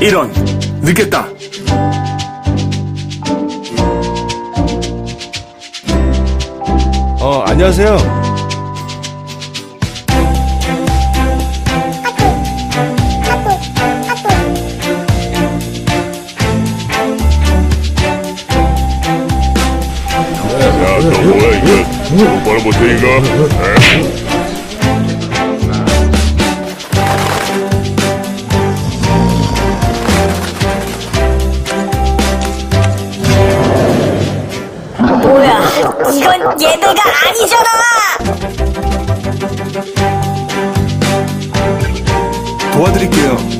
이런, 늦겠다. 안녕하세요. 야, 너 뭐야 이거? 똑바로 못하니까? 뭐야, 이건 얘네가 아니잖아! 도와드릴게요.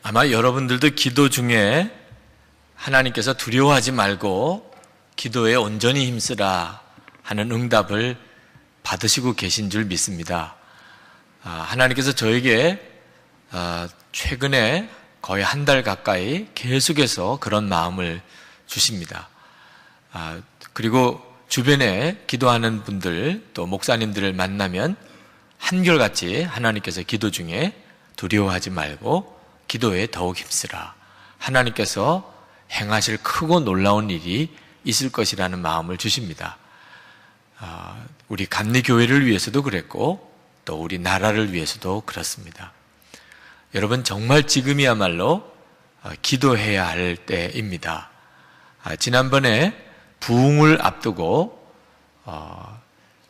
아마 여러분들도 기도 중에 하나님께서 두려워하지 말고 기도에 온전히 힘쓰라 하는 응답을 받으시고 계신 줄 믿습니다. 하나님께서 저에게 최근에 거의 한 달 가까이 계속해서 그런 마음을 주십니다. 그리고 주변에 기도하는 분들 또 목사님들을 만나면 한결같이 하나님께서 기도 중에 두려워하지 말고 기도에 더욱 힘쓰라. 하나님께서 행하실 크고 놀라운 일이 있을 것이라는 마음을 주십니다. 우리 감리교회를 위해서도 그랬고 또 우리 나라를 위해서도 그렇습니다. 여러분, 정말 지금이야말로 기도해야 할 때입니다. 지난번에 부흥을 앞두고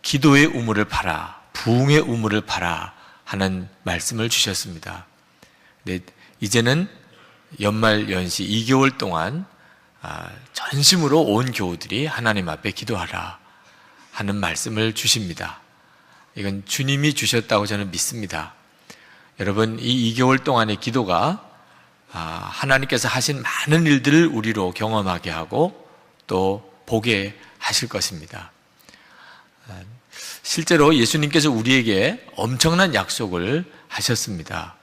기도의 우물을 파라, 부흥의 우물을 파라 하는 말씀을 주셨습니다. 근데 이제는 연말 연시 2개월 동안 전심으로 온 교우들이 하나님 앞에 기도하라 하는 말씀을 주십니다. 이건 주님이 주셨다고 저는 믿습니다. 여러분, 이 2개월 동안의 기도가 하나님께서 하신 많은 일들을 우리로 경험하게 하고 또 보게 하실 것입니다. 실제로 예수님께서 우리에게 엄청난 약속을 하셨습니다.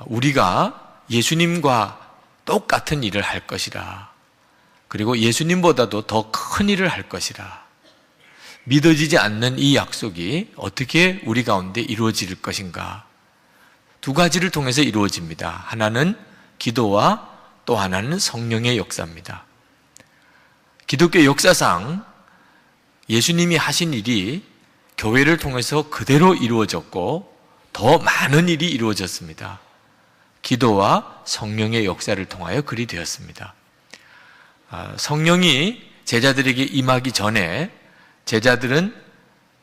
우리가 예수님과 똑같은 일을 할 것이라. 그리고 예수님보다도 더 큰 일을 할 것이라. 믿어지지 않는 이 약속이 어떻게 우리 가운데 이루어질 것인가? 두 가지를 통해서 이루어집니다. 하나는 기도와 또 하나는 성령의 역사입니다. 기독교 역사상 예수님이 하신 일이 교회를 통해서 그대로 이루어졌고 더 많은 일이 이루어졌습니다. 기도와 성령의 역사를 통하여 그리 되었습니다. 성령이 제자들에게 임하기 전에 제자들은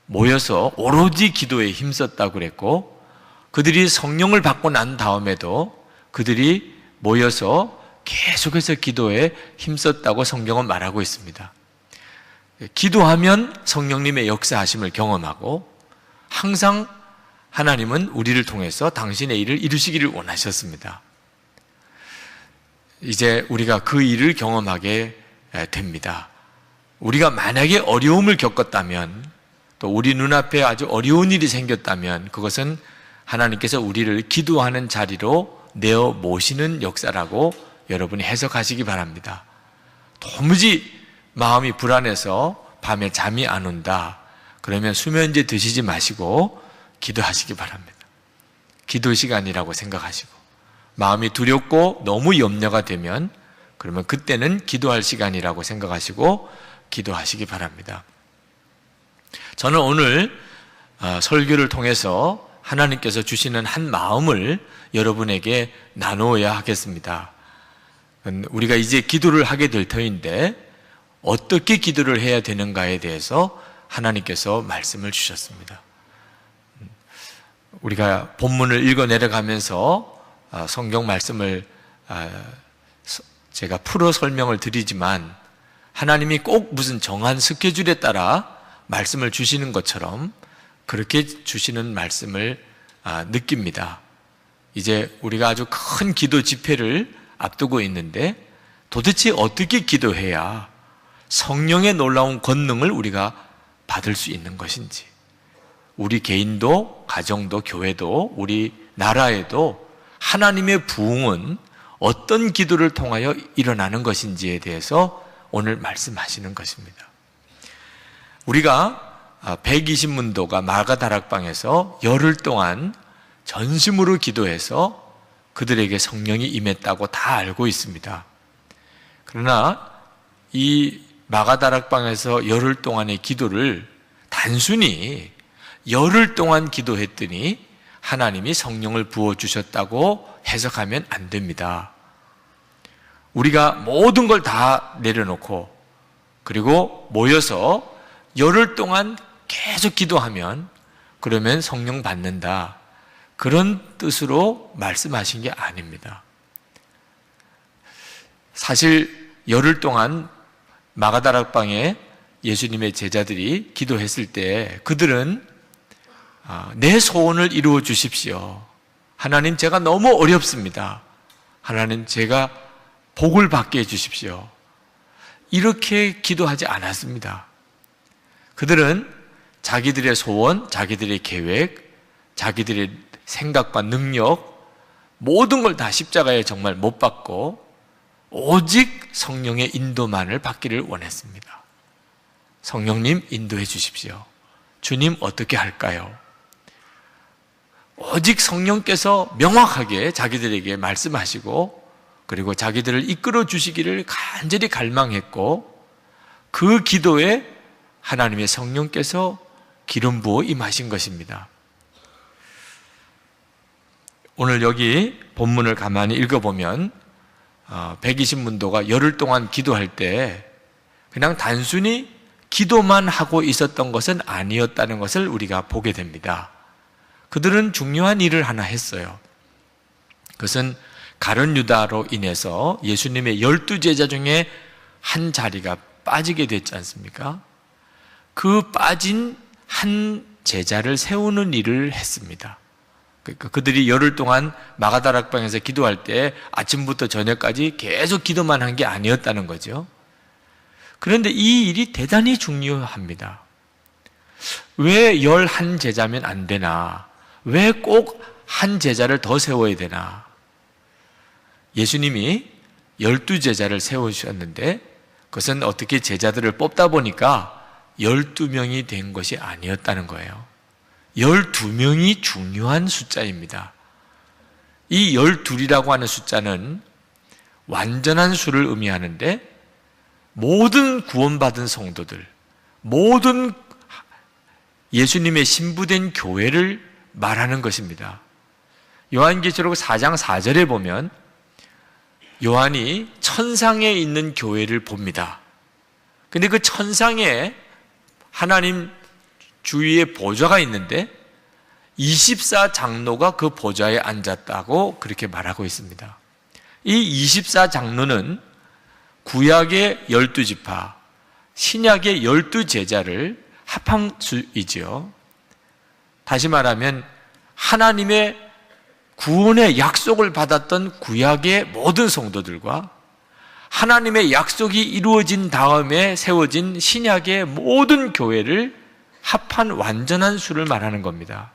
모여서 오로지 기도에 힘썼다고 그랬고, 그들이 성령을 받고 난 다음에도 그들이 모여서 계속해서 기도에 힘썼다고 성경은 말하고 있습니다. 기도하면 성령님의 역사하심을 경험하고 항상 하나님은 우리를 통해서 당신의 일을 이루시기를 원하셨습니다. 이제 우리가 그 일을 경험하게 됩니다. 우리가 만약에 어려움을 겪었다면, 또 우리 눈앞에 아주 어려운 일이 생겼다면 그것은 하나님께서 우리를 기도하는 자리로 내어 모시는 역사라고 여러분이 해석하시기 바랍니다. 도무지 마음이 불안해서 밤에 잠이 안 온다, 그러면 수면제 드시지 마시고 기도하시기 바랍니다. 기도 시간이라고 생각하시고, 마음이 두렵고 너무 염려가 되면 그러면 그때는 기도할 시간이라고 생각하시고 기도하시기 바랍니다. 저는 오늘 설교를 통해서 하나님께서 주시는 한 마음을 여러분에게 나누어야 하겠습니다. 우리가 이제 기도를 하게 될 터인데 어떻게 기도를 해야 되는가에 대해서 하나님께서 말씀을 주셨습니다. 우리가 본문을 읽어 내려가면서 성경 말씀을 제가 풀어 설명을 드리지만 하나님이 꼭 무슨 정한 스케줄에 따라 말씀을 주시는 것처럼 그렇게 주시는 말씀을 느낍니다. 이제 우리가 아주 큰 기도 집회를 앞두고 있는데 도대체 어떻게 기도해야 성령의 놀라운 권능을 우리가 받을 수 있는 것인지, 우리 개인도 가정도 교회도 우리 나라에도 하나님의 부흥은 어떤 기도를 통하여 일어나는 것인지에 대해서 오늘 말씀하시는 것입니다. 우리가 120문도가 마가다락방에서 열흘 동안 전심으로 기도해서 그들에게 성령이 임했다고 다 알고 있습니다. 그러나 이 마가다락방에서 열흘 동안의 기도를 단순히 열흘 동안 기도했더니 하나님이 성령을 부어주셨다고 해석하면 안 됩니다. 우리가 모든 걸 다 내려놓고 그리고 모여서 열흘 동안 계속 기도하면 그러면 성령 받는다, 그런 뜻으로 말씀하신 게 아닙니다. 사실 열흘 동안 마가다락방에 예수님의 제자들이 기도했을 때 그들은 내 소원을 이루어 주십시오. 하나님, 제가 너무 어렵습니다. 하나님, 제가 복을 받게 해주십시오. 이렇게 기도하지 않았습니다. 그들은 자기들의 소원, 자기들의 계획, 자기들의 생각과 능력, 모든 걸 다 십자가에 정말 못 받고 오직 성령의 인도만을 받기를 원했습니다. 성령님, 인도해 주십시오. 주님, 어떻게 할까요? 오직 성령께서 명확하게 자기들에게 말씀하시고 그리고 자기들을 이끌어 주시기를 간절히 갈망했고 그 기도에 하나님의 성령께서 기름 부어 임하신 것입니다. 오늘 여기 본문을 가만히 읽어보면 120문도가 열흘 동안 기도할 때 그냥 단순히 기도만 하고 있었던 것은 아니었다는 것을 우리가 보게 됩니다. 그들은 중요한 일을 하나 했어요. 그것은 가룟 유다로 인해서 예수님의 12제자 중에 한 자리가 빠지게 됐지 않습니까? 그 빠진 한 제자를 세우는 일을 했습니다. 그러니까 그들이 열흘 동안 마가다락방에서 기도할 때 아침부터 저녁까지 계속 기도만 한 게 아니었다는 거죠. 그런데 이 일이 대단히 중요합니다. 왜 11제자면 안 되나? 왜 꼭 한 제자를 더 세워야 되나? 예수님이 12제자를 세우셨는데 그것은 어떻게 제자들을 뽑다 보니까 12명이 된 것이 아니었다는 거예요. 12명이 중요한 숫자입니다. 이 12이라고 하는 숫자는 완전한 수를 의미하는데 모든 구원받은 성도들, 모든 예수님의 신부된 교회를 말하는 것입니다. 요한계시록 4장 4절에 보면 요한이 천상에 있는 교회를 봅니다. 근데 그 천상에 하나님 주위에 보좌가 있는데 24장로가 그 보좌에 앉았다고 그렇게 말하고 있습니다. 이 24장로는 구약의 12지파, 신약의 12제자를 합한 수이지요. 다시 말하면 하나님의 구원의 약속을 받았던 구약의 모든 성도들과 하나님의 약속이 이루어진 다음에 세워진 신약의 모든 교회를 합한 완전한 수를 말하는 겁니다.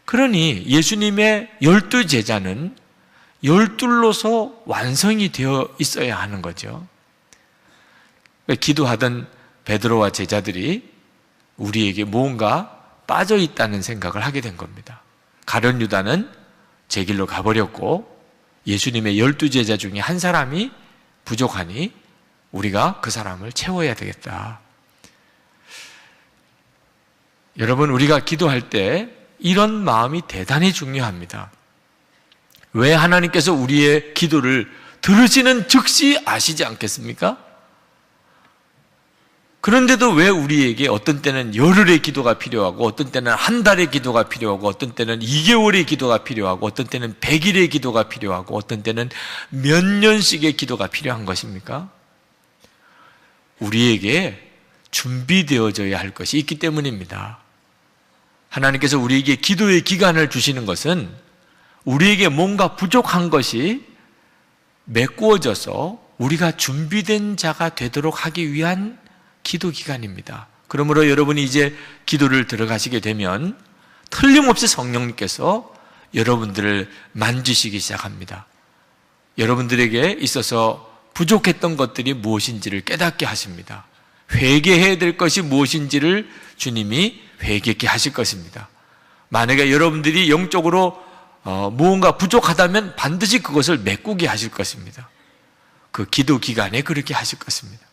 그러니 예수님의 12제자는 12로서 완성이 되어 있어야 하는 거죠. 기도하던 베드로와 제자들이 우리에게 무언가 빠져 있다는 생각을 하게 된 겁니다. 가룟 유다는 제 길로 가버렸고 예수님의 12제자 중에 한 사람이 부족하니 우리가 그 사람을 채워야 되겠다. 여러분, 우리가 기도할 때 이런 마음이 대단히 중요합니다. 왜 하나님께서 우리의 기도를 들으시는 즉시 아시지 않겠습니까? 그런데도 왜 우리에게 어떤 때는 열흘의 기도가 필요하고 어떤 때는 한 달의 기도가 필요하고 어떤 때는 2개월의 기도가 필요하고 어떤 때는 100일의 기도가 필요하고 어떤 때는 몇 년씩의 기도가 필요한 것입니까? 우리에게 준비되어져야 할 것이 있기 때문입니다. 하나님께서 우리에게 기도의 기간을 주시는 것은 우리에게 뭔가 부족한 것이 메꾸어져서 우리가 준비된 자가 되도록 하기 위한 기도 기간입니다. 그러므로 여러분이 이제 기도를 들어가시게 되면 틀림없이 성령님께서 여러분들을 만지시기 시작합니다. 여러분들에게 있어서 부족했던 것들이 무엇인지를 깨닫게 하십니다. 회개해야 될 것이 무엇인지를 주님이 회개케 하실 것입니다. 만약에 여러분들이 영적으로 무언가 부족하다면 반드시 그것을 메꾸게 하실 것입니다. 그 기도 기간에 그렇게 하실 것입니다.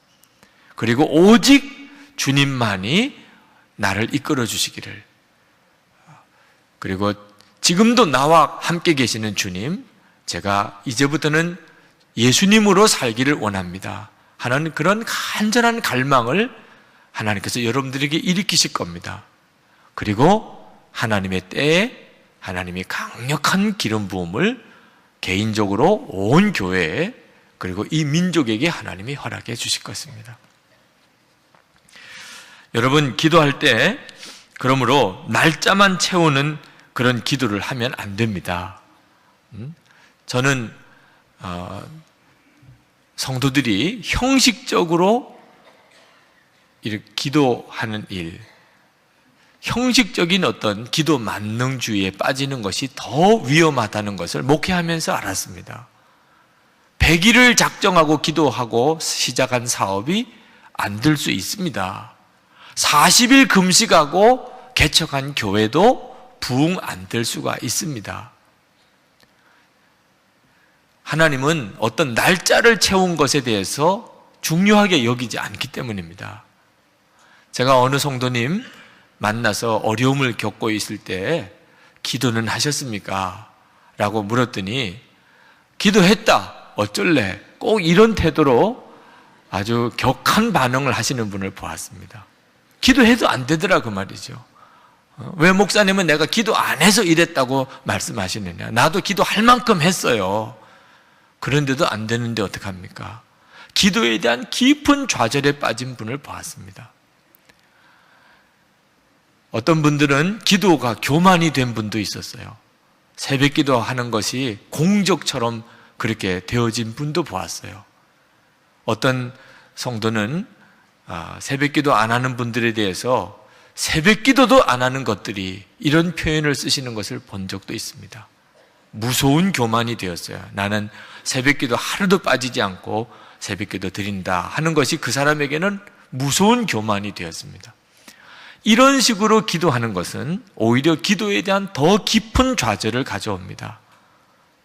그리고 오직 주님만이 나를 이끌어 주시기를, 그리고 지금도 나와 함께 계시는 주님, 제가 이제부터는 예수님으로 살기를 원합니다 하는 그런 간절한 갈망을 하나님께서 여러분들에게 일으키실 겁니다. 그리고 하나님의 때에 하나님이 강력한 기름 부음을 개인적으로 온 교회에, 그리고 이 민족에게 하나님이 허락해 주실 것입니다. 여러분, 기도할 때 그러므로 날짜만 채우는 그런 기도를 하면 안 됩니다. 저는 성도들이 형식적으로 이렇게 기도하는 일, 형식적인 어떤 기도 만능주의에 빠지는 것이 더 위험하다는 것을 목회하면서 알았습니다. 100일을 작정하고 기도하고 시작한 사업이 안 될 수 있습니다. 40일 금식하고 개척한 교회도 부흥 안 될 수가 있습니다. 하나님은 어떤 날짜를 채운 것에 대해서 중요하게 여기지 않기 때문입니다. 제가 어느 성도님 만나서 어려움을 겪고 있을 때 기도는 하셨습니까? 라고 물었더니 기도했다, 어쩔래, 꼭 이런 태도로 아주 격한 반응을 하시는 분을 보았습니다. 기도해도 안 되더라 그 말이죠. 왜 목사님은 내가 기도 안 해서 이랬다고 말씀하시느냐. 나도 기도할 만큼 했어요. 그런데도 안 되는데 어떡합니까? 기도에 대한 깊은 좌절에 빠진 분을 보았습니다. 어떤 분들은 기도가 교만이 된 분도 있었어요. 새벽 기도하는 것이 공적처럼 그렇게 되어진 분도 보았어요. 어떤 성도는 새벽 기도 안 하는 분들에 대해서 새벽 기도도 안 하는 것들이, 이런 표현을 쓰시는 것을 본 적도 있습니다. 무서운 교만이 되었어요. 나는 새벽 기도 하루도 빠지지 않고 새벽 기도 드린다 하는 것이 그 사람에게는 무서운 교만이 되었습니다. 이런 식으로 기도하는 것은 오히려 기도에 대한 더 깊은 좌절을 가져옵니다.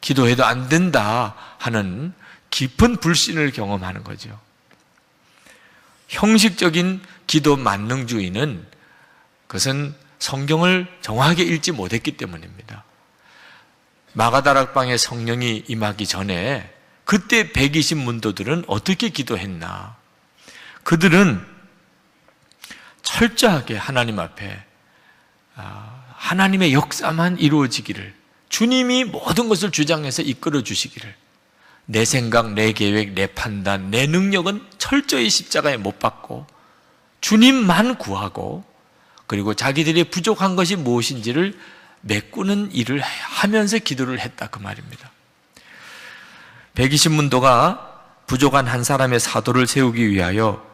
기도해도 안 된다 하는 깊은 불신을 경험하는 거죠. 형식적인 기도 만능주의는, 그것은 성경을 정확하게 읽지 못했기 때문입니다. 마가다락방에 성령이 임하기 전에 그때 120문도들은 어떻게 기도했나? 그들은 철저하게 하나님 앞에 하나님의 역사만 이루어지기를, 주님이 모든 것을 주장해서 이끌어 주시기를, 내 생각, 내 계획, 내 판단, 내 능력은 철저히 십자가에 못 박고 주님만 구하고, 그리고 자기들이 부족한 것이 무엇인지를 메꾸는 일을 하면서 기도를 했다 그 말입니다. 120문도가 부족한 한 사람의 사도를 세우기 위하여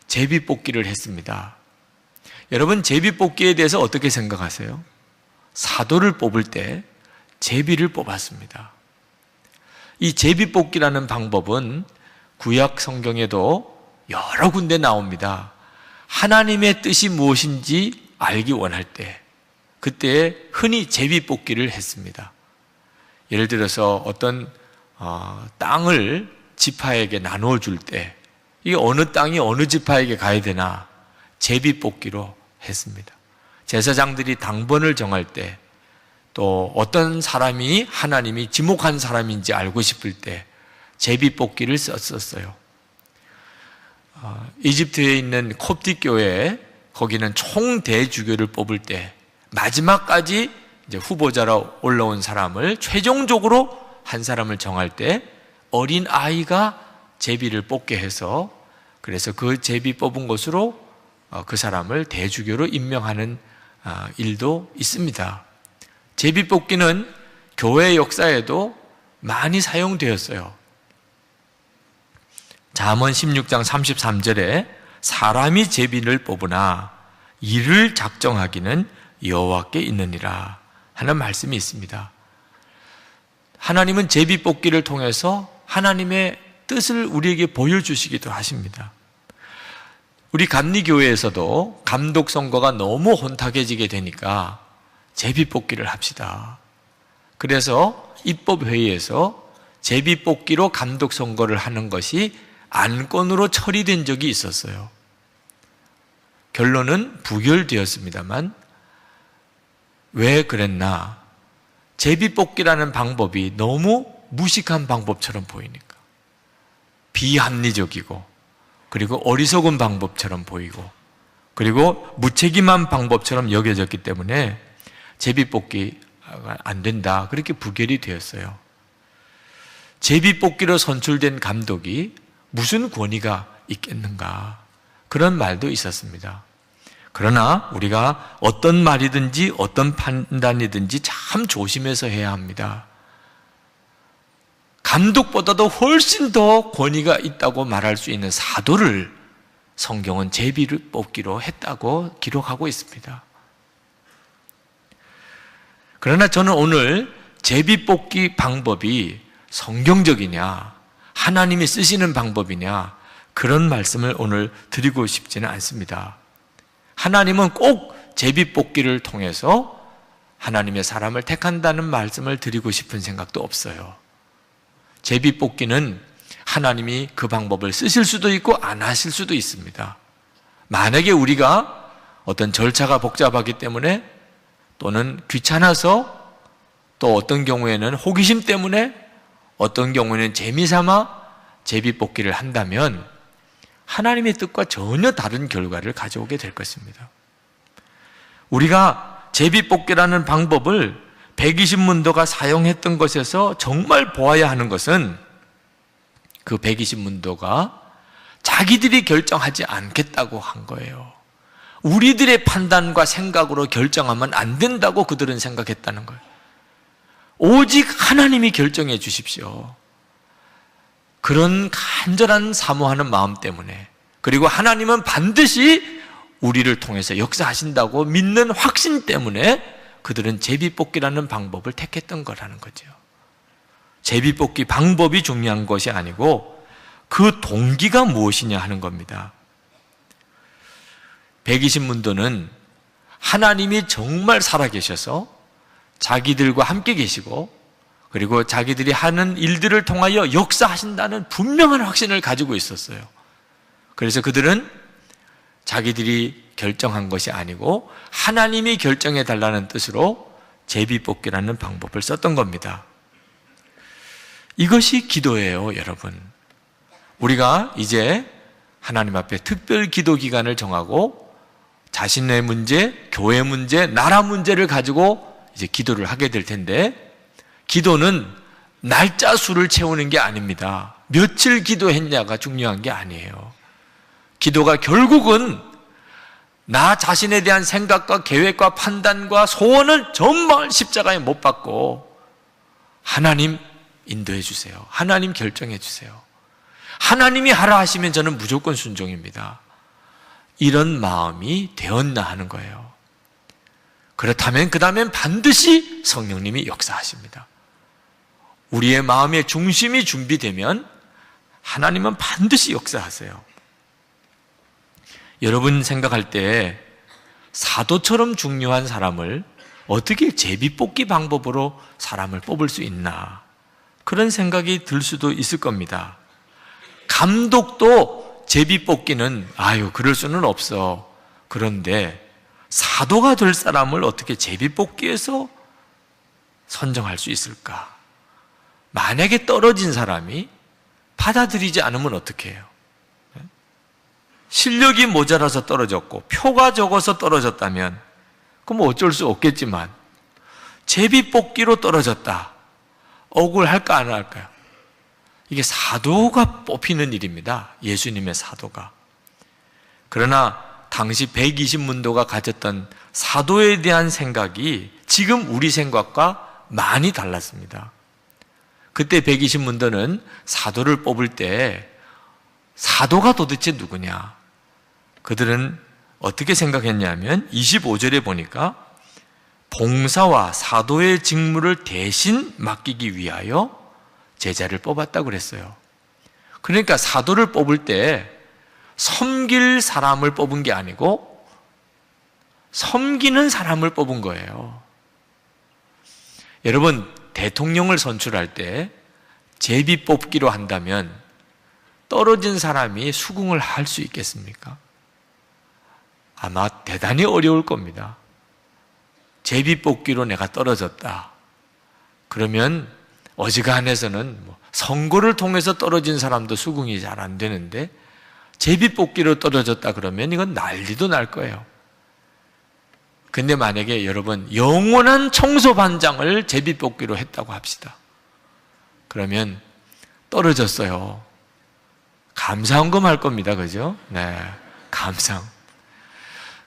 제비뽑기를 했습니다. 여러분, 제비뽑기에 대해서 어떻게 생각하세요? 사도를 뽑을 때 제비를 뽑았습니다. 이 제비뽑기라는 방법은 구약 성경에도 여러 군데 나옵니다. 하나님의 뜻이 무엇인지 알기 원할 때, 그때 흔히 제비뽑기를 했습니다. 예를 들어서 어떤 땅을 지파에게 나누어 줄 때, 이게 어느 땅이 어느 지파에게 가야 되나 제비뽑기로 했습니다. 제사장들이 당번을 정할 때, 또 어떤 사람이 하나님이 지목한 사람인지 알고 싶을 때 제비뽑기를 썼었어요. 이집트에 있는 콥틱 교회, 거기는 총대주교를 뽑을 때 마지막까지 이제 후보자로 올라온 사람을 최종적으로 한 사람을 정할 때 어린 아이가 제비를 뽑게 해서, 그래서 그 제비 뽑은 것으로 그 사람을 대주교로 임명하는 일도 있습니다. 제비 뽑기는 교회 역사에도 많이 사용되었어요. 잠언 16장 33절에 사람이 제비를 뽑으나 이를 작정하기는 여호와께 있느니라 하는 말씀이 있습니다. 하나님은 제비뽑기를 통해서 하나님의 뜻을 우리에게 보여주시기도 하십니다. 우리 감리교회에서도 감독 선거가 너무 혼탁해지게 되니까 제비뽑기를 합시다. 그래서 입법회의에서 제비뽑기로 감독 선거를 하는 것이 안건으로 처리된 적이 있었어요. 결론은 부결되었습니다만 왜 그랬나? 제비뽑기라는 방법이 너무 무식한 방법처럼 보이니까, 비합리적이고, 그리고 어리석은 방법처럼 보이고, 그리고 무책임한 방법처럼 여겨졌기 때문에 제비뽑기가 안 된다, 그렇게 부결이 되었어요. 제비뽑기로 선출된 감독이 무슨 권위가 있겠는가, 그런 말도 있었습니다. 그러나 우리가 어떤 말이든지 어떤 판단이든지 참 조심해서 해야 합니다. 감독보다도 훨씬 더 권위가 있다고 말할 수 있는 사도를 성경은 제비를 뽑기로 했다고 기록하고 있습니다. 그러나 저는 오늘 제비 뽑기 방법이 성경적이냐, 하나님이 쓰시는 방법이냐, 그런 말씀을 오늘 드리고 싶지는 않습니다. 하나님은 꼭 제비 뽑기를 통해서 하나님의 사람을 택한다는 말씀을 드리고 싶은 생각도 없어요. 제비 뽑기는 하나님이 그 방법을 쓰실 수도 있고 안 하실 수도 있습니다. 만약에 우리가 어떤 절차가 복잡하기 때문에, 또는 귀찮아서, 또 어떤 경우에는 호기심 때문에, 어떤 경우에는 재미삼아 제비 뽑기를 한다면 하나님의 뜻과 전혀 다른 결과를 가져오게 될 것입니다. 우리가 제비 뽑기라는 방법을 120문도가 사용했던 것에서 정말 보아야 하는 것은, 그 120문도가 자기들이 결정하지 않겠다고 한 거예요. 우리들의 판단과 생각으로 결정하면 안 된다고 그들은 생각했다는 거예요. 오직 하나님이 결정해 주십시오. 그런 간절한 사모하는 마음 때문에, 그리고 하나님은 반드시 우리를 통해서 역사하신다고 믿는 확신 때문에 그들은 제비뽑기라는 방법을 택했던 거라는 거죠. 제비뽑기 방법이 중요한 것이 아니고 그 동기가 무엇이냐 하는 겁니다. 120문도는 하나님이 정말 살아계셔서 자기들과 함께 계시고, 그리고 자기들이 하는 일들을 통하여 역사하신다는 분명한 확신을 가지고 있었어요. 그래서 그들은 자기들이 결정한 것이 아니고 하나님이 결정해 달라는 뜻으로 제비뽑기라는 방법을 썼던 겁니다. 이것이 기도예요, 여러분. 우리가 이제 하나님 앞에 특별 기도 기간을 정하고 자신의 문제, 교회 문제, 나라 문제를 가지고 이제 기도를 하게 될 텐데, 기도는 날짜 수를 채우는 게 아닙니다. 며칠 기도했냐가 중요한 게 아니에요. 기도가 결국은 나 자신에 대한 생각과 계획과 판단과 소원을 전부 십자가에 못 박고 하나님 인도해 주세요. 하나님 결정해 주세요. 하나님이 하라 하시면 저는 무조건 순종입니다. 이런 마음이 되었나 하는 거예요. 그렇다면 그 다음엔 반드시 성령님이 역사하십니다. 우리의 마음의 중심이 준비되면 하나님은 반드시 역사하세요. 여러분 생각할 때 사도처럼 중요한 사람을 어떻게 제비뽑기 방법으로 사람을 뽑을 수 있나, 그런 생각이 들 수도 있을 겁니다. 감독도 제비뽑기는 그럴 수는 없어. 그런데 사도가 될 사람을 어떻게 제비뽑기에서 선정할 수 있을까? 만약에 떨어진 사람이 받아들이지 않으면 어떻게 해요? 실력이 모자라서 떨어졌고 표가 적어서 떨어졌다면 그럼 어쩔 수 없겠지만, 제비뽑기로 떨어졌다, 억울할까 안 할까요? 이게 사도가 뽑히는 일입니다. 예수님의 사도가. 그러나 당시 120문도가 가졌던 사도에 대한 생각이 지금 우리 생각과 많이 달랐습니다. 그때 120문도는 사도를 뽑을 때 사도가 도대체 누구냐, 그들은 어떻게 생각했냐면 25절에 보니까 봉사와 사도의 직무를 대신 맡기기 위하여 제자를 뽑았다고 그랬어요. 그러니까 사도를 뽑을 때 섬길 사람을 뽑은 게 아니고 섬기는 사람을 뽑은 거예요. 여러분, 대통령을 선출할 때 제비 뽑기로 한다면 떨어진 사람이 수긍을 할 수 있겠습니까? 아마 대단히 어려울 겁니다. 제비 뽑기로 내가 떨어졌다. 그러면 어지간해서는 선거를 통해서 떨어진 사람도 수긍이 잘 안 되는데 제비 뽑기로 떨어졌다 그러면 이건 난리도 날 거예요. 근데 만약에 여러분 영원한 청소반장을 제비 뽑기로 했다고 합시다. 그러면 떨어졌어요. 감사헌금 할 겁니다. 그죠? 네. 감상.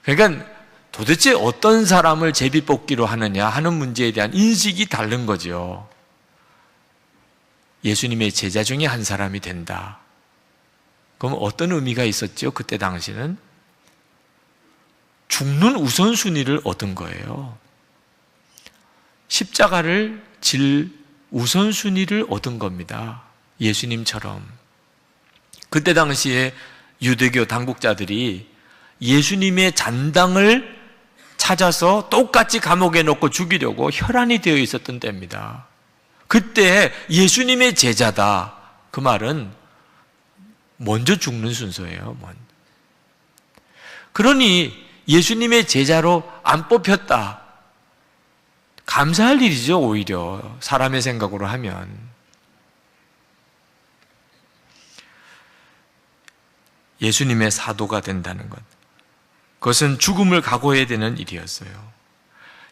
그러니까 도대체 어떤 사람을 제비 뽑기로 하느냐 하는 문제에 대한 인식이 다른 거죠. 예수님의 제자 중에 한 사람이 된다. 그럼 어떤 의미가 있었죠? 그때 당시는 죽는 우선순위를 얻은 거예요. 십자가를 질 우선순위를 얻은 겁니다. 예수님처럼. 그때 당시에 유대교 당국자들이 예수님의 잔당을 찾아서 똑같이 감옥에 넣고 죽이려고 혈안이 되어 있었던 때입니다. 그때 예수님의 제자다. 그 말은 먼저 죽는 순서예요. 그러니 예수님의 제자로 안 뽑혔다. 감사할 일이죠, 오히려. 사람의 생각으로 하면. 예수님의 사도가 된다는 것. 그것은 죽음을 각오해야 되는 일이었어요.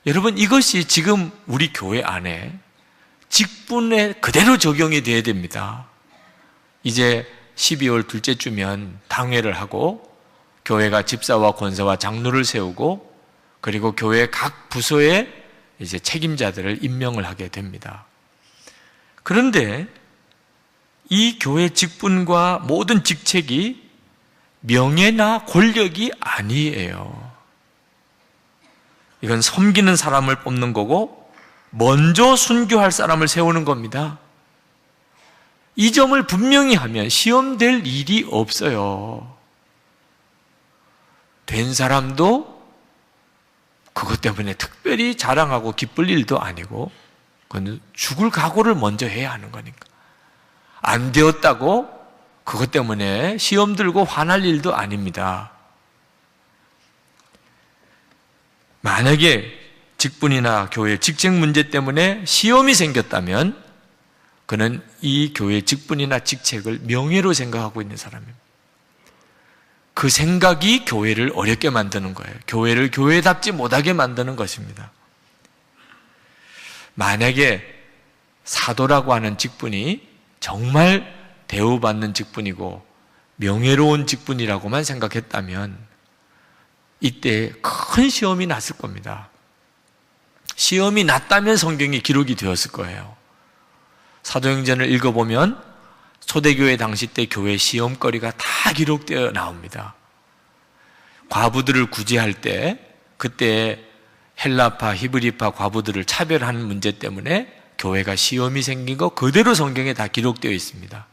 여러분, 이것이 지금 우리 교회 안에 직분에 그대로 적용이 돼야 됩니다. 이제 12월 둘째 주면 당회를 하고 교회가 집사와 권사와 장로를 세우고 그리고 교회 각 부서에 이제 책임자들을 임명을 하게 됩니다. 그런데 이 교회 직분과 모든 직책이 명예나 권력이 아니에요. 이건 섬기는 사람을 뽑는 거고 먼저 순교할 사람을 세우는 겁니다. 이 점을 분명히 하면 시험될 일이 없어요. 된 사람도 그것 때문에 특별히 자랑하고 기쁠 일도 아니고 그건 죽을 각오를 먼저 해야 하는 거니까. 안 되었다고 그것 때문에 시험 들고 화날 일도 아닙니다. 만약에 직분이나 교회 직책 문제 때문에 시험이 생겼다면 그는 이 교회 직분이나 직책을 명예로 생각하고 있는 사람입니다. 그 생각이 교회를 어렵게 만드는 거예요. 교회를 교회답지 못하게 만드는 것입니다. 만약에 사도라고 하는 직분이 정말 대우받는 직분이고 명예로운 직분이라고만 생각했다면 이때 큰 시험이 났을 겁니다. 시험이 났다면 성경이 기록이 되었을 거예요. 사도행전을 읽어보면 초대교회 당시 때 교회 시험거리가 다 기록되어 나옵니다. 과부들을 구제할 때 그때 헬라파, 히브리파 과부들을 차별하는 문제 때문에 교회가 시험이 생긴 거 그대로 성경에 다 기록되어 있습니다.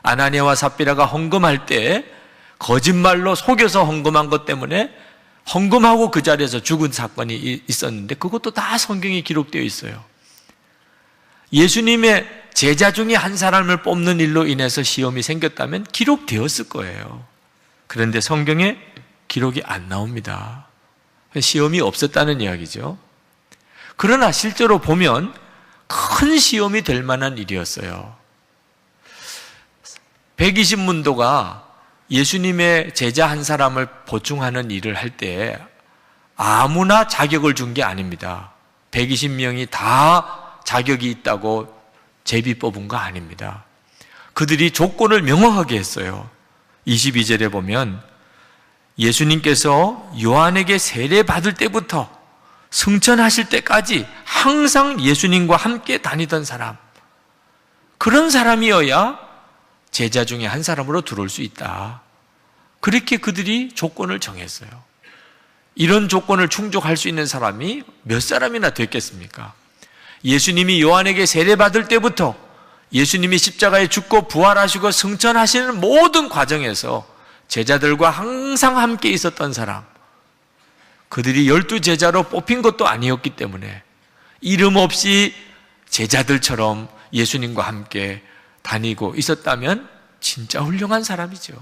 아나니아와 삽비라가 헌금할 때 거짓말로 속여서 헌금한 것 때문에 헌금하고 그 자리에서 죽은 사건이 있었는데 그것도 다 성경에 기록되어 있어요. 예수님의 제자 중에 한 사람을 뽑는 일로 인해서 시험이 생겼다면 기록되었을 거예요. 그런데 성경에 기록이 안 나옵니다. 시험이 없었다는 이야기죠. 그러나 실제로 보면 큰 시험이 될 만한 일이었어요. 120문도가 예수님의 제자 한 사람을 보충하는 일을 할 때 아무나 자격을 준 게 아닙니다. 120명이 다 자격이 있다고 제비 뽑은 거 아닙니다. 그들이 조건을 명확하게 했어요. 22절에 보면 예수님께서 요한에게 세례 받을 때부터 승천하실 때까지 항상 예수님과 함께 다니던 사람, 그런 사람이어야 제자 중에 한 사람으로 들어올 수 있다. 그렇게 그들이 조건을 정했어요. 이런 조건을 충족할 수 있는 사람이 몇 사람이나 됐겠습니까? 예수님이 요한에게 세례받을 때부터 예수님이 십자가에 죽고 부활하시고 승천하시는 모든 과정에서 제자들과 항상 함께 있었던 사람, 그들이 12제자로 뽑힌 것도 아니었기 때문에 이름 없이 제자들처럼 예수님과 함께 다니고 있었다면 진짜 훌륭한 사람이죠.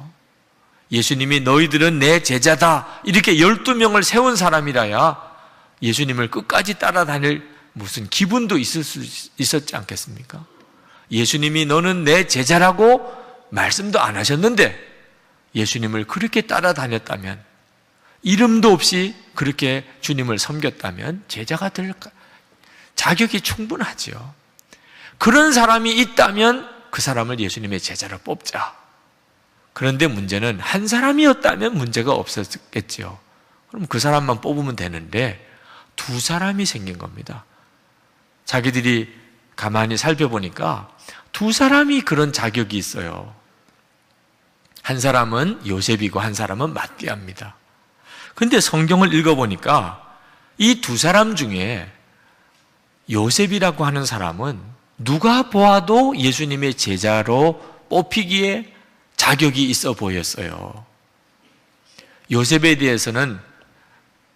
예수님이 너희들은 내 제자다 이렇게 12명을 세운 사람이라야 예수님을 끝까지 따라다닐 무슨 기분도 있었지 않겠습니까? 예수님이 너는 내 제자라고 말씀도 안 하셨는데 예수님을 그렇게 따라다녔다면, 이름도 없이 그렇게 주님을 섬겼다면 제자가 될 자격이 충분하죠. 그런 사람이 있다면 그 사람을 예수님의 제자로 뽑자. 그런데 문제는 한 사람이었다면 문제가 없었겠죠. 그럼 그 사람만 뽑으면 되는데 두 사람이 생긴 겁니다. 자기들이 가만히 살펴보니까 두 사람이 그런 자격이 있어요. 한 사람은 요셉이고 한 사람은 마띠아입니다. 그런데 성경을 읽어보니까 이 두 사람 중에 요셉이라고 하는 사람은 누가 보아도 예수님의 제자로 뽑히기에 자격이 있어 보였어요. 요셉에 대해서는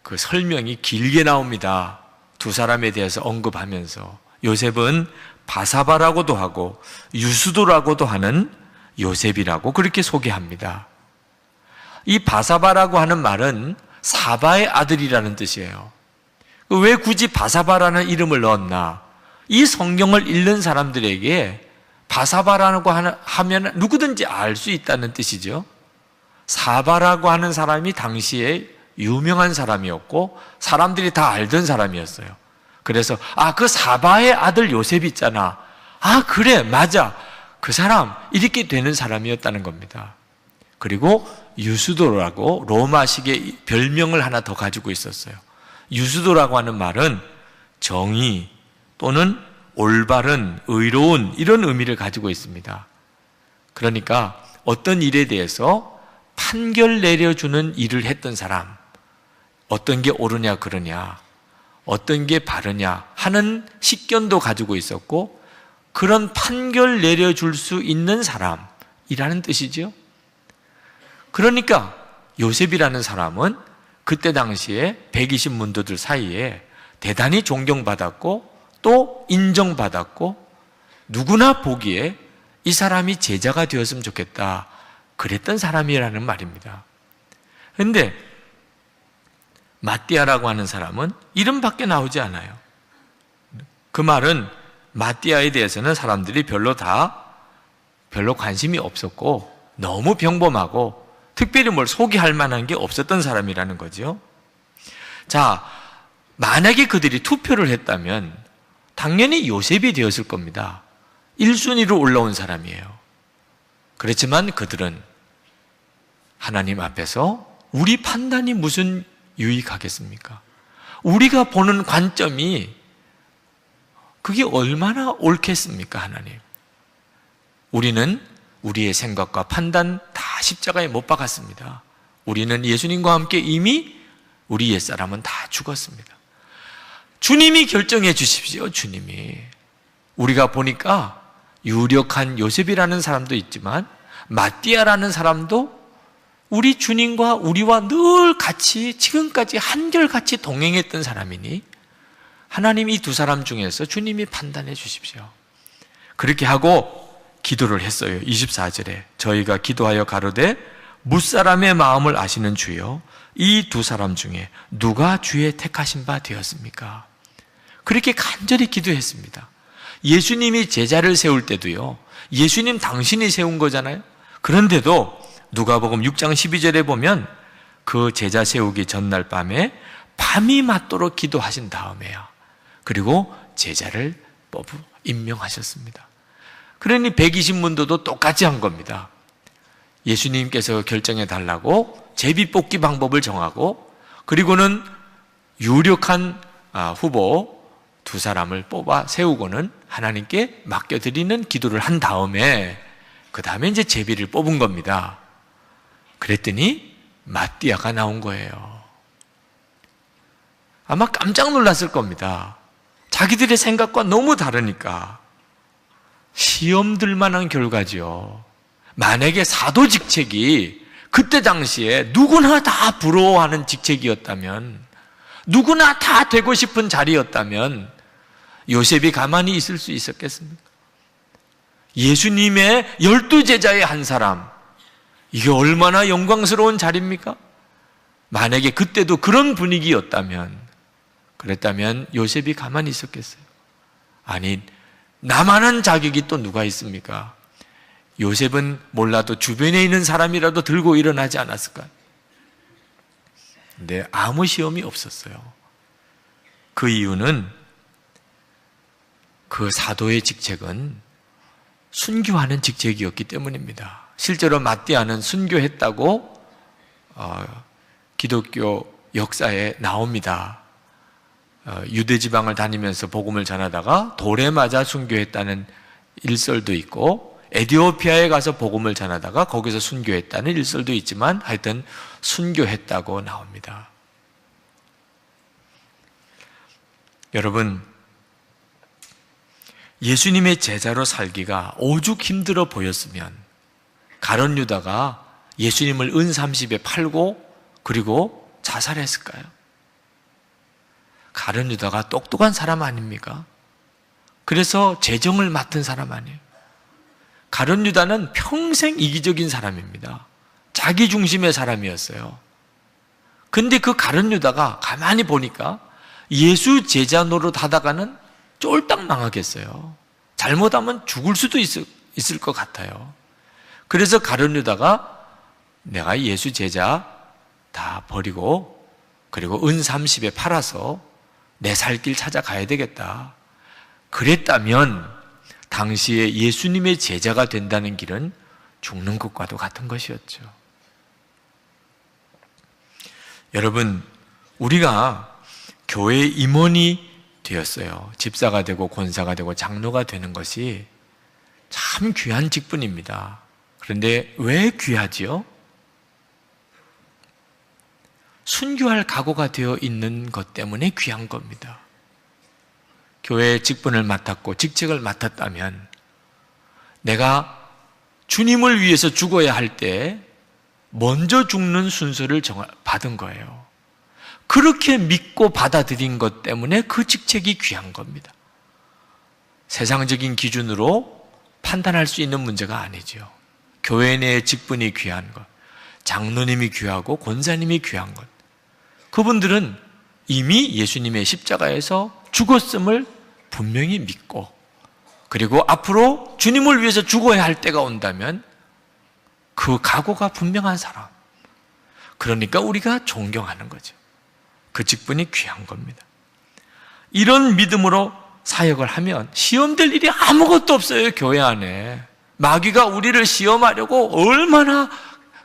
그 설명이 길게 나옵니다. 두 사람에 대해서 언급하면서 요셉은 바사바라고도 하고 유수도라고도 하는 요셉이라고 그렇게 소개합니다. 이 바사바라고 하는 말은 사바의 아들이라는 뜻이에요. 왜 굳이 바사바라는 이름을 넣었나? 이 성경을 읽는 사람들에게 바사바라고 하면 누구든지 알 수 있다는 뜻이죠. 사바라고 하는 사람이 당시에 유명한 사람이었고 사람들이 다 알던 사람이었어요. 그래서 그 사바의 아들 요셉 있잖아. 그래, 맞아. 그 사람, 이렇게 되는 사람이었다는 겁니다. 그리고 유수도라고 로마식의 별명을 하나 더 가지고 있었어요. 유수도라고 하는 말은 정의 또는 올바른, 의로운 이런 의미를 가지고 있습니다. 그러니까 어떤 일에 대해서 판결 내려주는 일을 했던 사람, 어떤 게 옳으냐 그러냐, 어떤 게 바르냐 하는 식견도 가지고 있었고 그런 판결 내려줄 수 있는 사람이라는 뜻이죠. 그러니까 요셉이라는 사람은 그때 당시에 120문도들 사이에 대단히 존경받았고 또 인정받았고 누구나 보기에 이 사람이 제자가 되었으면 좋겠다 그랬던 사람이라는 말입니다. 그런데 마띠아라고 하는 사람은 이름밖에 나오지 않아요. 그 말은 마띠아에 대해서는 사람들이 별로 관심이 없었고 너무 평범하고 특별히 뭘 소개할 만한 게 없었던 사람이라는 거죠. 자, 만약에 그들이 투표를 했다면 당연히 요셉이 되었을 겁니다. 1순위로 올라온 사람이에요. 그렇지만 그들은 하나님 앞에서 우리 판단이 무슨 유익하겠습니까? 우리가 보는 관점이 그게 얼마나 옳겠습니까, 하나님? 우리는 우리의 생각과 판단 다 십자가에 못 박았습니다. 우리는 예수님과 함께 이미 우리 옛사람은 다 죽었습니다. 주님이 결정해 주십시오, 주님이. 우리가 보니까 유력한 요셉이라는 사람도 있지만 마띠아라는 사람도 우리 주님과 우리와 늘 같이 지금까지 한결같이 동행했던 사람이니 하나님 이 두 사람 중에서 주님이 판단해 주십시오. 그렇게 하고 기도를 했어요. 24절에 저희가 기도하여 가로되 무사람의 마음을 아시는 주여 이 두 사람 중에 누가 주의 택하신 바 되었습니까? 그렇게 간절히 기도했습니다. 예수님이 제자를 세울 때도요, 예수님 당신이 세운 거잖아요. 그런데도 누가복음 6장 12절에 보면 그 제자 세우기 전날 밤에 밤이 맞도록 기도하신 다음에야 그리고 제자를 임명하셨습니다. 그러니 120문도도 똑같이 한 겁니다. 예수님께서 결정해 달라고 제비뽑기 방법을 정하고 그리고는 유력한 후보 두 사람을 뽑아 세우고는 하나님께 맡겨드리는 기도를 한 다음에 그 다음에 이제 제비를 뽑은 겁니다. 그랬더니 마띠아가 나온 거예요. 아마 깜짝 놀랐을 겁니다. 자기들의 생각과 너무 다르니까. 시험 들 만한 결과지요. 만약에 사도 직책이 그때 당시에 누구나 다 부러워하는 직책이었다면, 누구나 다 되고 싶은 자리였다면 요셉이 가만히 있을 수 있었겠습니까? 예수님의 12제자의 한 사람, 이게 얼마나 영광스러운 자리입니까? 만약에 그때도 그런 분위기였다면, 그랬다면 요셉이 가만히 있었겠어요? 아니, 나만한 자격이 또 누가 있습니까? 요셉은 몰라도 주변에 있는 사람이라도 들고 일어나지 않았을까요? 근데 아무 시험이 없었어요. 그 이유는 그 사도의 직책은 순교하는 직책이었기 때문입니다. 실제로 마띠아는 순교했다고 기독교 역사에 나옵니다. 유대 지방을 다니면서 복음을 전하다가 돌에 맞아 순교했다는 일설도 있고, 에티오피아에 가서 복음을 전하다가 거기서 순교했다는 일설도 있지만 하여튼 순교했다고 나옵니다. 여러분, 예수님의 제자로 살기가 오죽 힘들어 보였으면 가룟 유다가 예수님을 은 30에 팔고 그리고 자살했을까요? 가룟 유다가 똑똑한 사람 아닙니까? 그래서 재정을 맡은 사람 아니에요. 가룟 유다는 평생 이기적인 사람입니다. 자기 중심의 사람이었어요. 근데 그 가룟 유다가 가만히 보니까 예수 제자 노릇 하다가는 쫄딱 망하겠어요. 잘못하면 죽을 수도 있을 것 같아요. 그래서 가룟 유다가 내가 예수 제자 다 버리고 그리고 은 30에 팔아서 내 살 길 찾아가야 되겠다. 그랬다면 당시에 예수님의 제자가 된다는 길은 죽는 것과도 같은 것이었죠. 여러분, 우리가 교회 임원이 되었어요. 집사가 되고 권사가 되고 장로가 되는 것이 참 귀한 직분입니다. 그런데 왜 귀하지요? 순교할 각오가 되어 있는 것 때문에 귀한 겁니다. 교회의 직분을 맡았고 직책을 맡았다면 내가 주님을 위해서 죽어야 할 때 먼저 죽는 순서를 받은 거예요. 그렇게 믿고 받아들인 것 때문에 그 직책이 귀한 겁니다. 세상적인 기준으로 판단할 수 있는 문제가 아니죠. 교회 내의 직분이 귀한 것, 장로님이 귀하고 권사님이 귀한 것, 그분들은 이미 예수님의 십자가에서 죽었음을 분명히 믿고 그리고 앞으로 주님을 위해서 죽어야 할 때가 온다면 그 각오가 분명한 사람, 그러니까 우리가 존경하는 거죠. 그 직분이 귀한 겁니다. 이런 믿음으로 사역을 하면 시험될 일이 아무것도 없어요. 교회 안에 마귀가 우리를 시험하려고 얼마나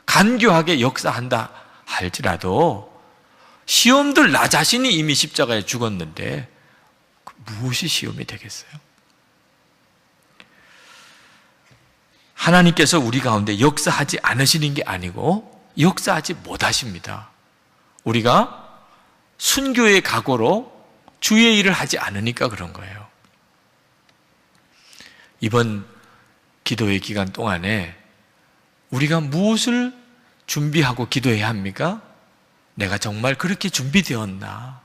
간교하게 역사한다 할지라도 시험들 나 자신이 이미 십자가에 죽었는데 무엇이 시험이 되겠어요? 하나님께서 우리 가운데 역사하지 않으시는 게 아니고 역사하지 못하십니다. 우리가 순교의 각오로 주의 일을 하지 않으니까 그런 거예요. 이번 기도의 기간 동안에 우리가 무엇을 준비하고 기도해야 합니까? 내가 정말 그렇게 준비되었나?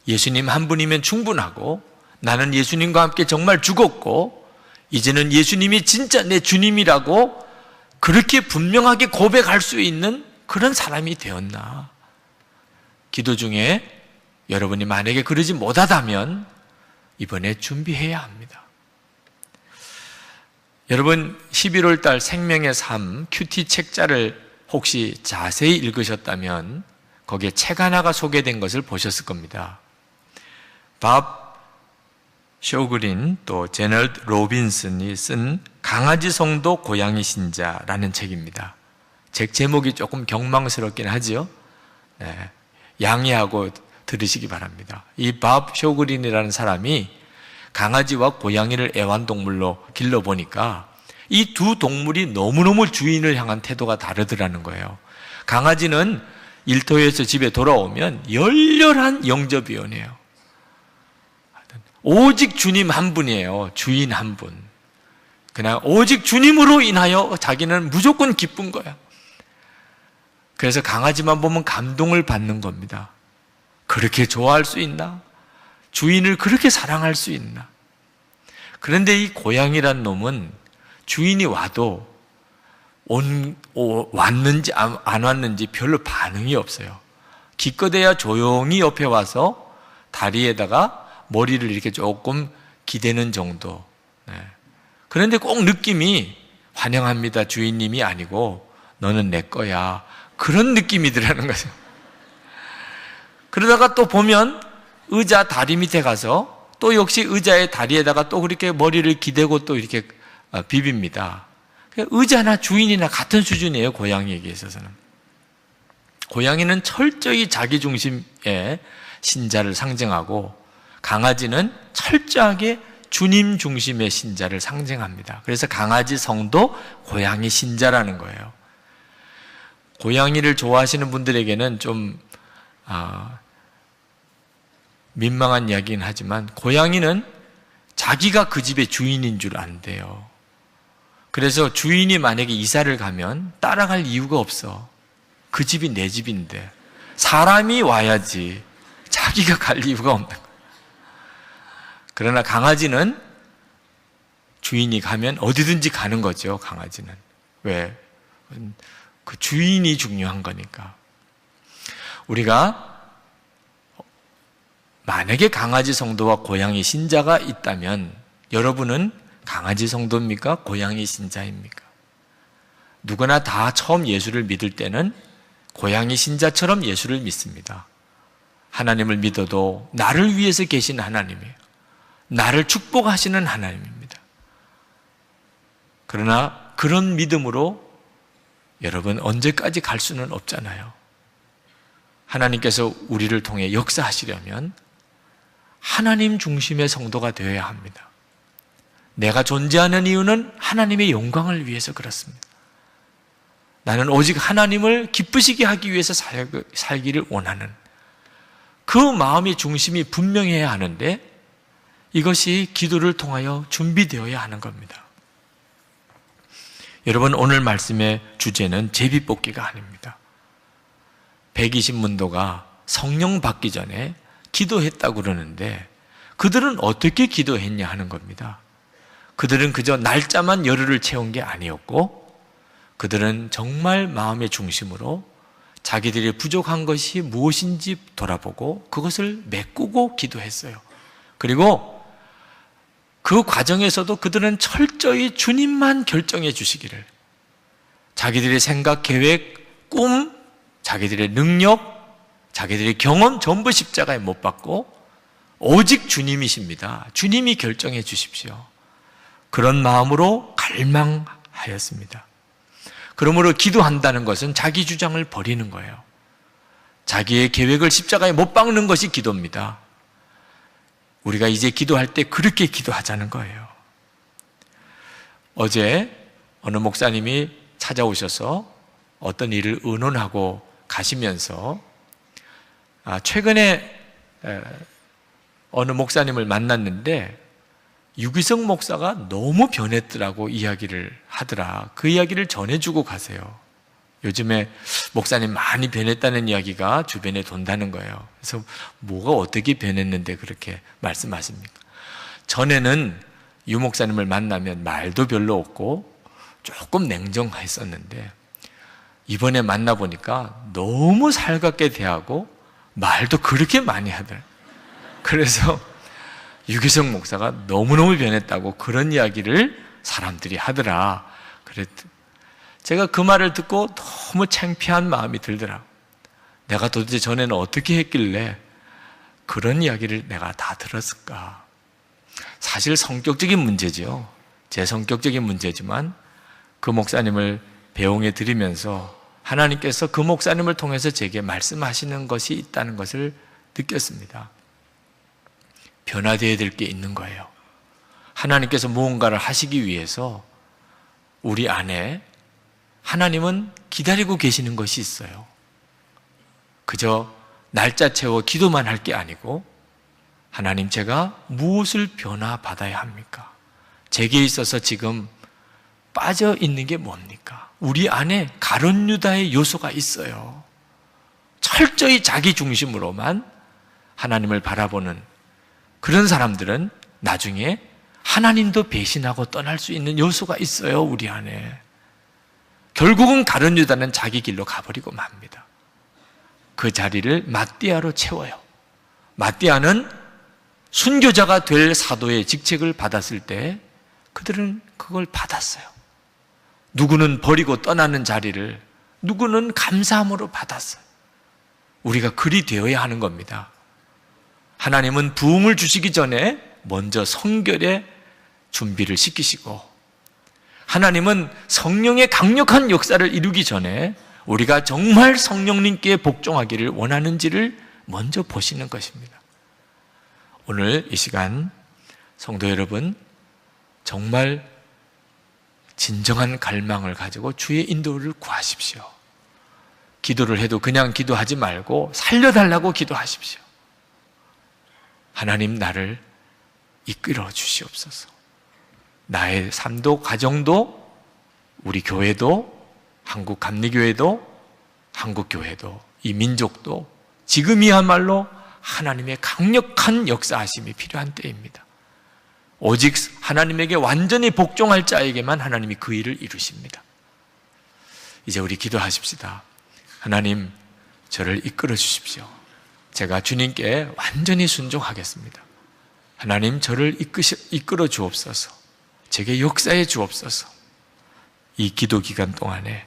예수님 한 분이면 충분하고 나는 예수님과 함께 정말 죽었고 이제는 예수님이 진짜 내 주님이라고 그렇게 분명하게 고백할 수 있는 그런 사람이 되었나? 기도 중에 여러분이 만약에 그러지 못하다면 이번에 준비해야 합니다. 여러분 11월 달 생명의 삶 큐티 책자를 혹시 자세히 읽으셨다면 거기에 책 하나가 소개된 것을 보셨을 겁니다. 밥 쇼그린 또 제널드 로빈슨이 쓴 강아지 성도 고양이 신자라는 책입니다. 책 제목이 조금 경망스럽긴 하죠. 네, 양해하고 들으시기 바랍니다. 이 밥 쇼그린이라는 사람이 강아지와 고양이를 애완동물로 길러보니까 이 두 동물이 너무너무 주인을 향한 태도가 다르더라는 거예요. 강아지는 일터에서 집에 돌아오면 열렬한 영접위원회예요. 오직 주님 한 분이에요. 주인 한 분. 그냥 오직 주님으로 인하여 자기는 무조건 기쁜 거야. 그래서 강아지만 보면 감동을 받는 겁니다. 그렇게 좋아할 수 있나? 주인을 그렇게 사랑할 수 있나? 그런데 이 고양이란 놈은 주인이 와도 왔는지 안 왔는지 별로 반응이 없어요. 기껏해야 조용히 옆에 와서 다리에다가 머리를 이렇게 조금 기대는 정도. 그런데 꼭 느낌이 환영합니다 주인님이 아니고 너는 내 거야. 그런 느낌이더라는 거죠. 그러다가 또 보면 의자 다리 밑에 가서 또 역시 의자의 다리에다가 또 그렇게 머리를 기대고 또 이렇게 비빕니다. 의자나 주인이나 같은 수준이에요, 고양이에게 있어서는. 고양이는 철저히 자기중심의 신자를 상징하고 강아지는 철저하게 주님 중심의 신자를 상징합니다. 그래서 강아지 성도, 고양이 신자라는 거예요. 고양이를 좋아하시는 분들에게는 좀 민망한 이야기긴 하지만 고양이는 자기가 그 집의 주인인 줄 안대요. 그래서 주인이 만약에 이사를 가면 따라갈 이유가 없어. 그 집이 내 집인데 사람이 와야지 자기가 갈 이유가 없는 거예요. 그러나 강아지는 주인이 가면 어디든지 가는 거죠. 강아지는. 왜? 그 주인이 중요한 거니까. 우리가 만약에 강아지 성도와 고양이 신자가 있다면 여러분은 강아지 성도입니까? 고양이 신자입니까? 누구나 다 처음 예수를 믿을 때는 고양이 신자처럼 예수를 믿습니다. 하나님을 믿어도 나를 위해서 계신 하나님이에요. 나를 축복하시는 하나님입니다. 그러나 그런 믿음으로 여러분 언제까지 갈 수는 없잖아요. 하나님께서 우리를 통해 역사하시려면 하나님 중심의 성도가 되어야 합니다. 내가 존재하는 이유는 하나님의 영광을 위해서 그렇습니다. 나는 오직 하나님을 기쁘시게 하기 위해서 살기를 원하는 그 마음의 중심이 분명해야 하는데 이것이 기도를 통하여 준비되어야 하는 겁니다. 여러분, 오늘 말씀의 주제는 제비뽑기가 아닙니다. 120문도가 성령 받기 전에 기도했다고 그러는데 그들은 어떻게 기도했냐 하는 겁니다. 그들은 그저 날짜만 열흘을 채운 게 아니었고 그들은 정말 마음의 중심으로 자기들이 부족한 것이 무엇인지 돌아보고 그것을 메꾸고 기도했어요. 그리고 그 과정에서도 그들은 철저히 주님만 결정해 주시기를, 자기들의 생각, 계획, 꿈, 자기들의 능력, 자기들의 경험 전부 십자가에 못 박고 오직 주님이십니다. 주님이 결정해 주십시오. 그런 마음으로 갈망하였습니다. 그러므로 기도한다는 것은 자기 주장을 버리는 거예요. 자기의 계획을 십자가에 못 박는 것이 기도입니다. 우리가 이제 기도할 때 그렇게 기도하자는 거예요. 어제 어느 목사님이 찾아오셔서 어떤 일을 의논하고 가시면서 최근에 어느 목사님을 만났는데 유기성 목사가 너무 변했더라고 이야기를 하더라. 그 이야기를 전해주고 가세요. 요즘에 목사님 많이 변했다는 이야기가 주변에 돈다는 거예요. 그래서 뭐가 어떻게 변했는데 그렇게 말씀하십니까? 전에는 유 목사님을 만나면 말도 별로 없고 조금 냉정했었는데 이번에 만나보니까 너무 살갑게 대하고 말도 그렇게 많이 하더라고요. 그래서 유기성 목사가 너무너무 변했다고 그런 이야기를 사람들이 하더라. 제가 그 말을 듣고 너무 창피한 마음이 들더라고요. 내가 도대체 전에는 어떻게 했길래 그런 이야기를 내가 다 들었을까? 사실 성격적인 문제죠. 제 성격적인 문제지만 그 목사님을 배웅해 드리면서 하나님께서 그 목사님을 통해서 제게 말씀하시는 것이 있다는 것을 느꼈습니다. 변화되어야 될 게 있는 거예요. 하나님께서 무언가를 하시기 위해서 우리 안에 하나님은 기다리고 계시는 것이 있어요. 그저 날짜 채워 기도만 할 게 아니고 하나님 제가 무엇을 변화받아야 합니까? 제게 있어서 지금 빠져 있는 게 뭡니까? 우리 안에 가룟 유다의 요소가 있어요. 철저히 자기 중심으로만 하나님을 바라보는 그런 사람들은 나중에 하나님도 배신하고 떠날 수 있는 요소가 있어요, 우리 안에. 결국은 가룟 유다는 자기 길로 가버리고 맙니다. 그 자리를 마띠아로 채워요. 마띠아는 순교자가 될 사도의 직책을 받았을 때 그들은 그걸 받았어요. 누구는 버리고 떠나는 자리를 누구는 감사함으로 받았어요. 우리가 그리 되어야 하는 겁니다. 하나님은 부흥을 주시기 전에 먼저 성결의 준비를 시키시고, 하나님은 성령의 강력한 역사를 이루기 전에 우리가 정말 성령님께 복종하기를 원하는지를 먼저 보시는 것입니다. 오늘 이 시간 성도 여러분, 정말 진정한 갈망을 가지고 주의 인도를 구하십시오. 기도를 해도 그냥 기도하지 말고 살려달라고 기도하십시오. 하나님, 나를 이끌어 주시옵소서. 나의 삶도 가정도 우리 교회도 한국 감리교회도 한국교회도 이 민족도 지금이야말로 하나님의 강력한 역사하심이 필요한 때입니다. 오직 하나님에게 완전히 복종할 자에게만 하나님이 그 일을 이루십니다. 이제 우리 기도하십시다. 하나님, 저를 이끌어 주십시오. 제가 주님께 완전히 순종하겠습니다. 하나님, 저를 이끌어 주옵소서. 제게 역사해 주옵소서. 이 기도 기간 동안에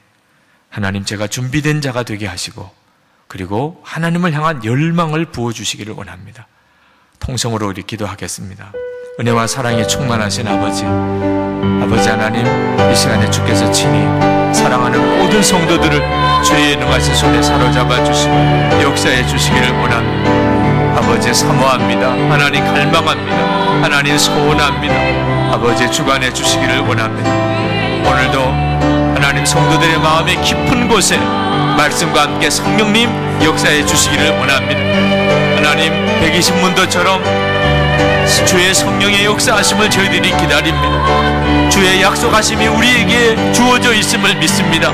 하나님, 제가 준비된 자가 되게 하시고, 그리고 하나님을 향한 열망을 부어주시기를 원합니다. 통성으로 우리 기도하겠습니다. 은혜와 사랑에 충만하신 아버지 하나님, 이 시간에 주께서 친히 사랑하는 모든 성도들을 주의 능하신 손에 사로잡아 주시고 역사해 주시기를 원합니다. 아버지, 사모합니다. 하나님, 갈망합니다. 하나님, 소원합니다. 아버지, 주관해 주시기를 원합니다. 오늘도 하나님, 성도들의 마음의 깊은 곳에 말씀과 함께 성령님 역사해 주시기를 원합니다. 하나님, 120문도처럼 주의 성령의 역사하심을 저희들이 기다립니다. 주의 약속하심이 우리에게 주어져 있음을 믿습니다.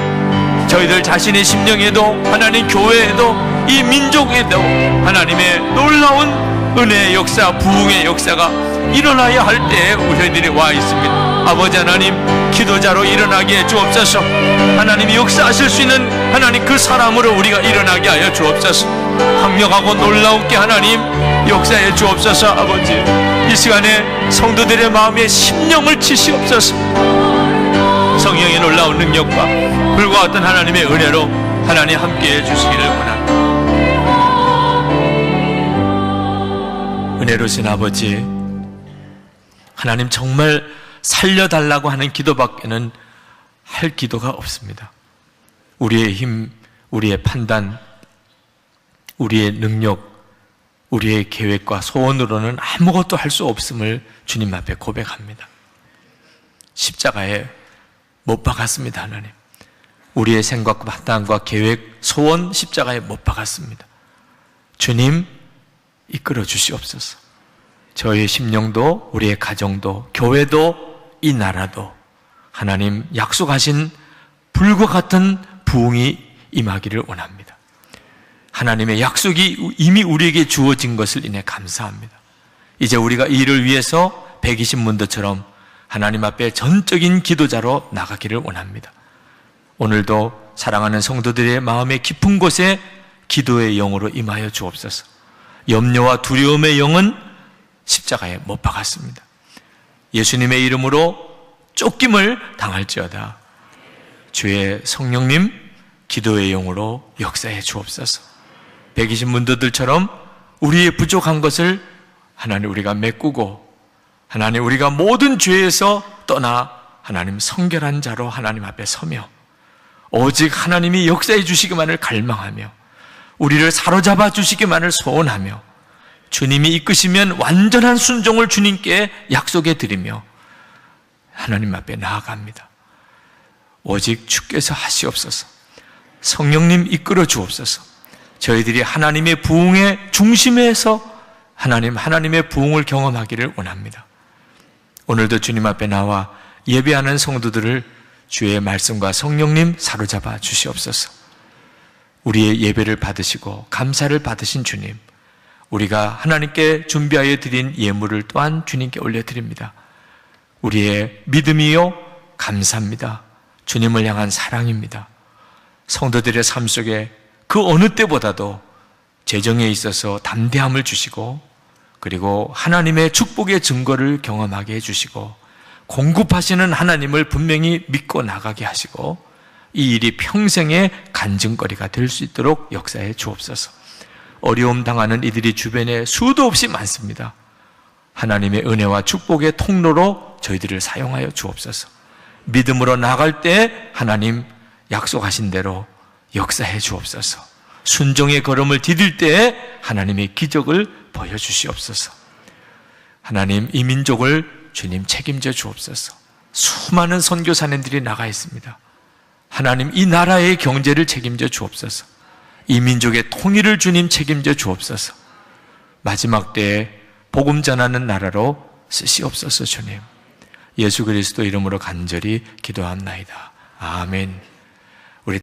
저희들 자신의 심령에도, 하나님 교회에도, 이 민족에도 하나님의 놀라운 은혜의 역사, 부흥의 역사가 일어나야 할 때에 저희들이 와 있습니다. 아버지 하나님, 기도자로 일어나게 해 주옵소서. 하나님이 역사하실 수 있는 하나님 그 사람으로 우리가 일어나게 하여 주옵소서. 강력하고 놀라우게 하나님 역사해 주옵소서. 아버지, 이 시간에 성도들의 마음에 심령을 치시옵소서. 성령의 놀라운 능력과 불과 어떤 하나님의 은혜로 하나님 함께해 주시기를 원합니다. 은혜로우신 아버지, 하나님, 정말 살려달라고 하는 기도밖에는 할 기도가 없습니다. 우리의 힘, 우리의 판단, 우리의 능력, 우리의 계획과 소원으로는 아무것도 할 수 없음을 주님 앞에 고백합니다. 십자가에 못 박았습니다. 하나님, 우리의 생각과 판단과 계획, 소원 십자가에 못 박았습니다. 주님, 이끌어 주시옵소서. 저희의 심령도, 우리의 가정도, 교회도, 이 나라도 하나님 약속하신 불과 같은 부흥이 임하기를 원합니다. 하나님의 약속이 이미 우리에게 주어진 것을 인해 감사합니다. 이제 우리가 이 일을 위해서 120문도처럼 하나님 앞에 전적인 기도자로 나가기를 원합니다. 오늘도 사랑하는 성도들의 마음의 깊은 곳에 기도의 영으로 임하여 주옵소서. 염려와 두려움의 영은 십자가에 못 박았습니다. 예수님의 이름으로 쫓김을 당할지어다. 주의 성령님 기도의 영으로 역사해 주옵소서. 120문도들처럼 우리의 부족한 것을 하나님 우리가 메꾸고, 하나님 우리가 모든 죄에서 떠나 하나님 성결한 자로 하나님 앞에 서며 오직 하나님이 역사해 주시기만을 갈망하며 우리를 사로잡아 주시기만을 소원하며 주님이 이끄시면 완전한 순종을 주님께 약속해 드리며 하나님 앞에 나아갑니다. 오직 주께서 하시옵소서. 성령님 이끌어 주옵소서. 저희들이 하나님의 부흥의 중심에서 하나님의 부흥을 경험하기를 원합니다. 오늘도 주님 앞에 나와 예배하는 성도들을 주의 말씀과 성령님 사로잡아 주시옵소서. 우리의 예배를 받으시고 감사를 받으신 주님, 우리가 하나님께 준비하여 드린 예물을 또한 주님께 올려드립니다. 우리의 믿음이요 감사합니다. 주님을 향한 사랑입니다. 성도들의 삶 속에 그 어느 때보다도 재정에 있어서 담대함을 주시고, 그리고 하나님의 축복의 증거를 경험하게 해주시고, 공급하시는 하나님을 분명히 믿고 나가게 하시고, 이 일이 평생의 간증거리가 될 수 있도록 역사해 주옵소서. 어려움 당하는 이들이 주변에 수도 없이 많습니다. 하나님의 은혜와 축복의 통로로 저희들을 사용하여 주옵소서. 믿음으로 나갈 때 하나님 약속하신 대로 역사해 주옵소서. 순종의 걸음을 디딜 때 하나님의 기적을 보여주시옵소서. 하나님, 이 민족을 주님 책임져 주옵소서. 수많은 선교사님들이 나가 있습니다. 하나님, 이 나라의 경제를 책임져 주옵소서. 이 민족의 통일을 주님 책임져 주옵소서. 마지막 때에 복음 전하는 나라로 쓰시옵소서. 주님, 예수 그리스도 이름으로 간절히 기도합나이다. 아멘.